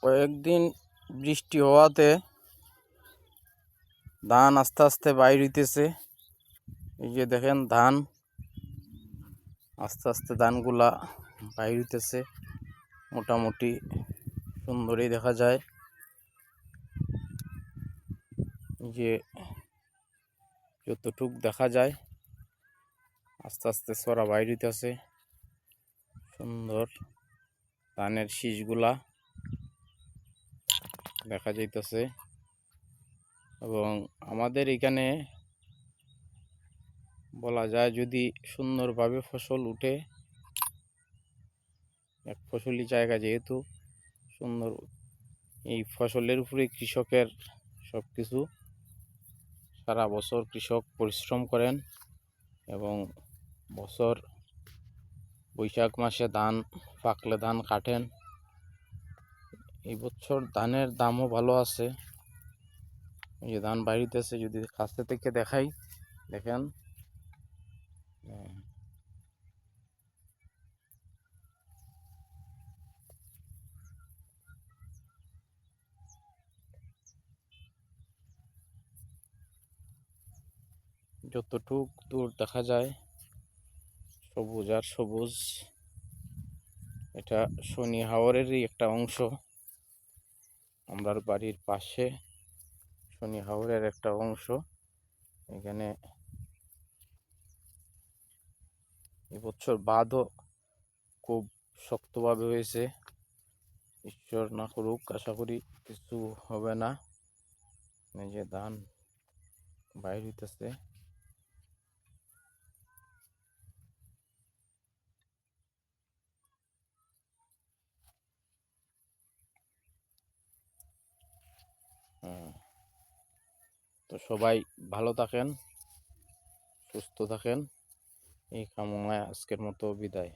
কয়েকদিন বৃষ্টি হওয়াতে ধান আস্তে আস্তে বাইর হইতেছে। এই যে দেখেন ধান আস্তে আস্তে ধানগুলা বাইর হইতেছে, মোটামুটি সুন্দরই দেখা যায়। যে যতটুক দেখা যায় আস্তে আস্তে ছড়া বাইর হইতেছে, সুন্দর ধানের শীষগুলা দেখা যাইতেছে। এবং আমাদের এখানে বলা যায় যদি সুন্দরভাবে ফসল উঠে, এক ফসলি জায়গা যেহেতু সুন্দর, এই ফসলের উপরে কৃষকের সব কিছু, সারা বছর কৃষক পরিশ্রম করেন এবং বছর বৈশাখ মাসে ধান পাকলে ধান কাটেন। এই বছর ধানের দামও ভালো আছে। এই যে ধান বাড়িতেছে, যদি কাছে থেকে দেখাই, দেখেন যতটুক দূর দেখা যায় সবুজ আর সবুজ। এটা শনি হাওরেরই একটা অংশ, আমার বাড়ির পাশে শনি হাওরের একটা অংশ। এখানে এবছর বাঁধও খুব শক্তভাবে হয়েছে। ঈশ্বর না করুক, আশা করি কিছু হবে না। এই যে ধান বাইর হইতেছে। তো সবাই ভালো থাকেন, সুস্থ থাকেন, এই কামনায় আজকের মতো বিদায়।